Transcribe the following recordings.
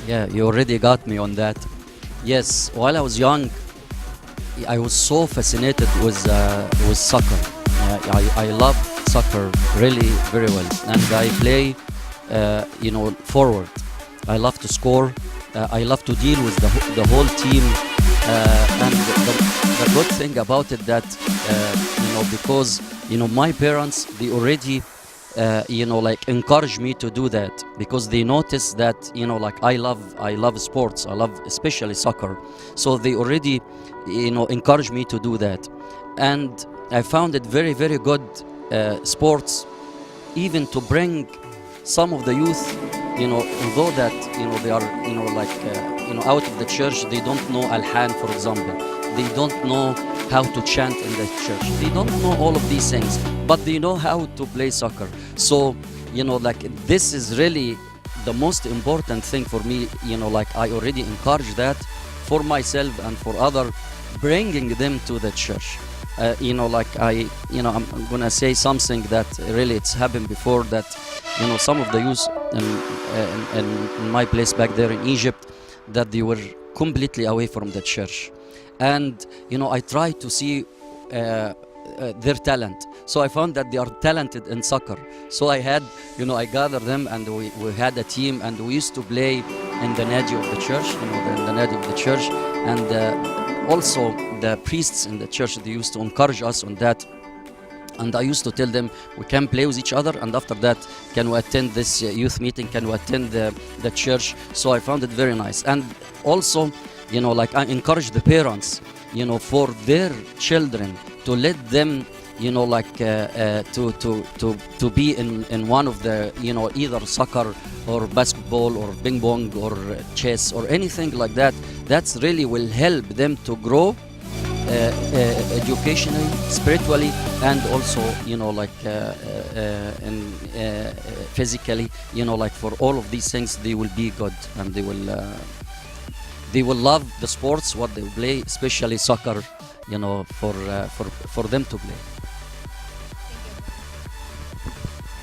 Yeah, you already got me on that. Yes, while I was young, I was so fascinated with soccer. I love soccer really very well, and I play, forward. I love to score. I love to deal with the whole team. And the good thing about it that because my parents, they already like encourage me to do that, because they notice that like I love sports. I love especially soccer, so they already encourage me to do that. And I found it very very good sports, even to bring some of the youth, although that they are like out of the church. They don't know alhan, for example. They don't know how to chant in the church. They don't know all of these things, but they know how to play soccer. So like this is really the most important thing for me. Like I already encourage that for myself and for other, bringing them to the church. Like I'm gonna say something that really it's happened before, that some of the youth in my place back there in Egypt, that they were completely away from the church. And I try to see their talent. So I found that they are talented in soccer. So I gathered them, and we had a team, and we used to play in the nadi of the church, the nadi of the church. And also the priests in the church, they used to encourage us on that. And I used to tell them, we can play with each other, and after that, can we attend this youth meeting? Can we attend the church? So I found it very nice. And also, like I encourage the parents, for their children, to let them, to be in one of the, either soccer or basketball or ping pong or chess or anything like that. That's really will help them to grow educationally, spiritually, and also and physically. Like for all of these things, they will be good, and they will love the sports what they play, especially soccer. For them to play.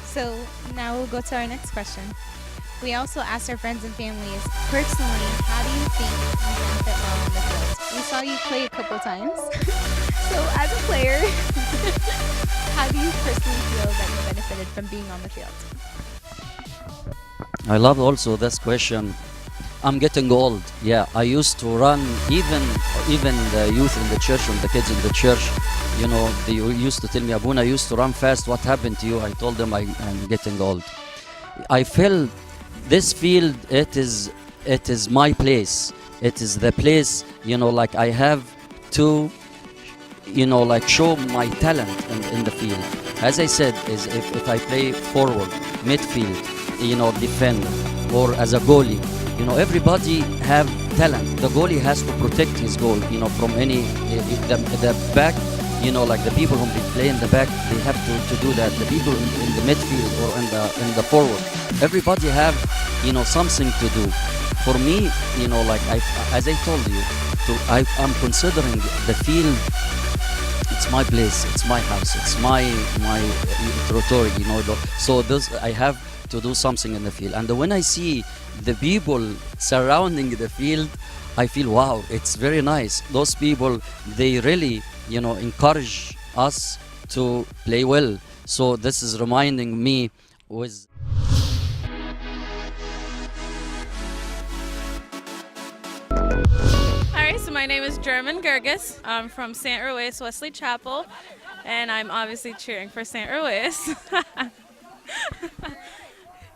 So now we'll go to our next question. We also asked our friends and families, personally, how do you think you benefit well on the field? We saw you play a couple times. So as a player, how do you personally feel that you benefited from being on the field? I love also this question. I'm getting old. Yeah, I used to run, even the youth in the church and the kids in the church. They used to tell me, Abuna, used to run fast. What happened to you? I told them I'm getting old. I feel this field, it is my place. It is the place, like I have to, like show my talent in the field. As I said, is if I play forward, midfield, defend, or as a goalie, everybody have talent. The goalie has to protect his goal, from any the back. Like the people who play in the back, they have to do that. The people in the midfield or in the forward, everybody have something to do. For me, like as I told you, I'm considering the field. It's my place. It's my house. It's my territory. So I have to do something in the field. And when I see the people surrounding the field, I feel, wow, it's very nice. Those people, they really encourage us to play well. So this is reminding me with. Alright, so my name is German Gerges. I'm from St. Ruiz Wesley Chapel, and I'm obviously cheering for St. Ruiz.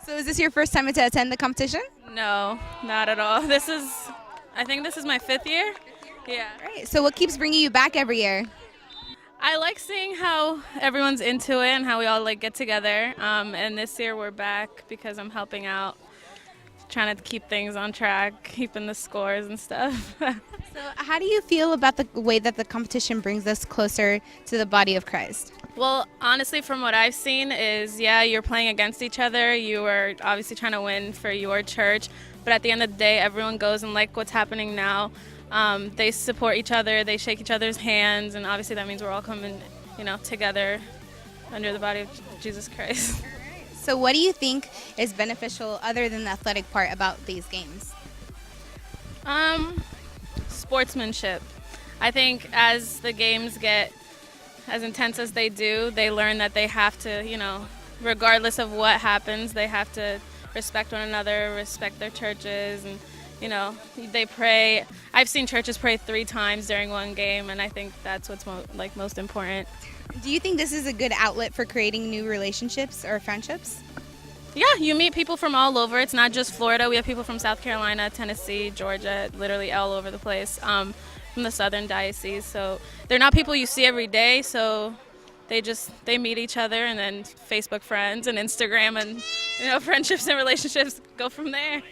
So is this your first time to attend the competition? No, not at all. I think this is my 5th year. Yeah. Great. So what keeps bringing you back every year? I like seeing how everyone's into it and how we all get together. And this year we're back because I'm helping out, trying to keep things on track, keeping the scores and stuff. So how do you feel about the way that the competition brings us closer to the body of Christ? Well, honestly, from what I've seen is, yeah, you're playing against each other. You are obviously trying to win for your church. But at the end of the day, everyone goes, and like what's happening now, they support each other, they shake each other's hands, and obviously that means we're all coming, together under the body of Jesus Christ. So what do you think is beneficial other than the athletic part about these games? Sportsmanship. I think as the games get as intense as they do, they learn that they have to, regardless of what happens, they have to respect one another, respect their churches, and, they pray. I've seen churches pray 3 times during one game, and I think that's what's most important. Do you think this is a good outlet for creating new relationships or friendships? Yeah, you meet people from all over. It's not just Florida. We have people from South Carolina, Tennessee, Georgia, literally all over the place, from the Southern Diocese. So they're not people you see every day, so they meet each other, and then Facebook friends and Instagram, and friendships and relationships go from there.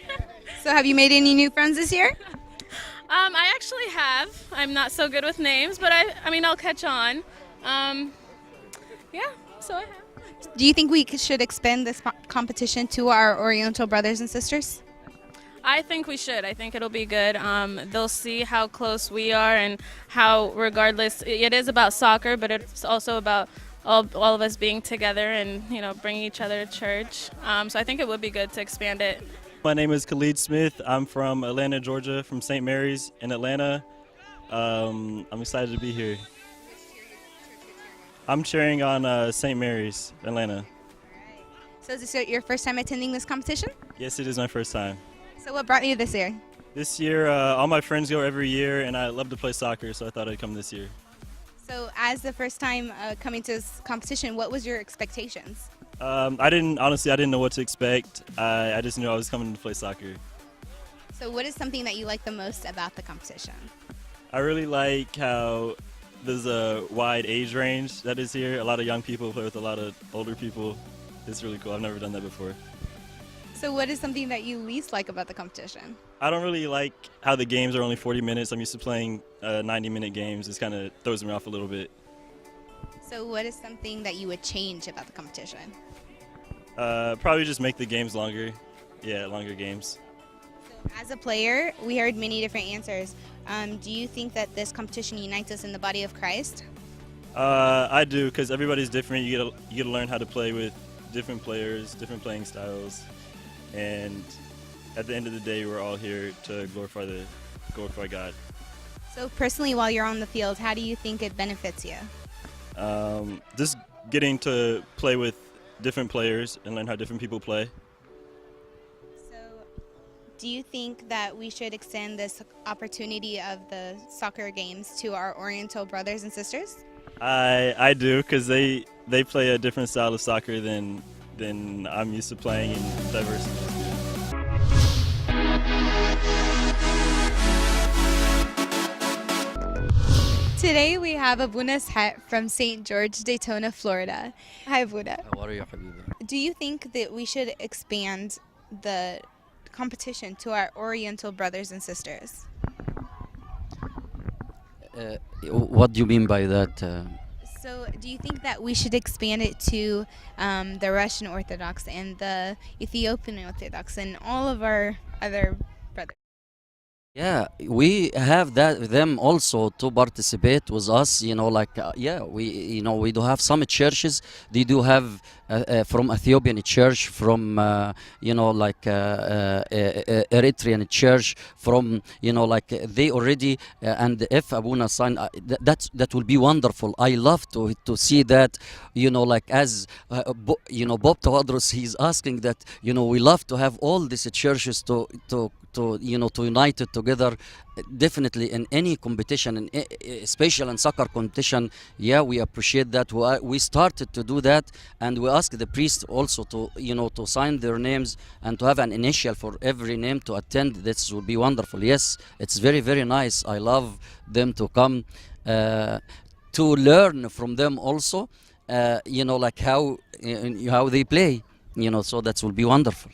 So have you made any new friends this year? I actually have. I'm not so good with names, but I'll catch on. Yeah, so I have. Do you think we should expand this competition to our Oriental brothers and sisters? I think we should. I think it'll be good. They'll see how close we are and how, regardless, it is about soccer, but it's also about all of us being together and, bringing each other to church. So I think it would be good to expand it. My name is Khalid Smith. I'm from Atlanta, Georgia, from St. Mary's in Atlanta. I'm excited to be here. I'm cheering on St. Mary's, Atlanta. So is this your first time attending this competition? Yes, it is my first time. So what brought you this year? This year, all my friends go every year, and I love to play soccer, so I thought I'd come this year. So as the first time coming to this competition, what was your expectations? I didn't know what to expect. I just knew I was coming to play soccer. So what is something that you like the most about the competition? I really like how there's a wide age range that is here. A lot of young people play with a lot of older people. It's really cool. I've never done that before. So what is something that you least like about the competition? I don't really like how the games are only 40 minutes. I'm used to playing 90-minute games. It kind of throws me off a little bit. So what is something that you would change about the competition? Probably just make the games longer. Yeah, longer games. So as a player, we heard many different answers. Do you think that this competition unites us in the body of Christ? I do, because everybody's different. You get to learn how to play with different players, different playing styles, and at the end of the day, we're all here to glorify God. So personally, while you're on the field, how do you think it benefits you? Just getting to play with different players and learn how different people play. So do you think that we should extend this opportunity of the soccer games to our Oriental brothers and sisters? I do, because they play a different style of soccer than I'm used to playing, and diversity is good. Today we have Abuna Het from St. George, Daytona, Florida. Hi, Abuna. How are you, Habibi? Do you think that we should expand the competition to our Oriental brothers and sisters? What do you mean by that? So do you think that we should expand it to the Russian Orthodox and the Ethiopian Orthodox and all of our other brothers? Yeah, we have them also to participate with us. We do have some churches. They do have from Ethiopian church, from Eritrean church, from they already and if Abuna sign that will be wonderful. I love to see that. As Bob Tawadros, he's asking that. We love to have all these churches to unite it together. Definitely in any competition, especially in soccer competition. Yeah, we appreciate that. We started to do that, and we ask the priest also to sign their names and to have an initial for every name to attend. This will be wonderful. Yes, it's very, very nice. I love them to come to learn from them also. How they play. So that will be wonderful.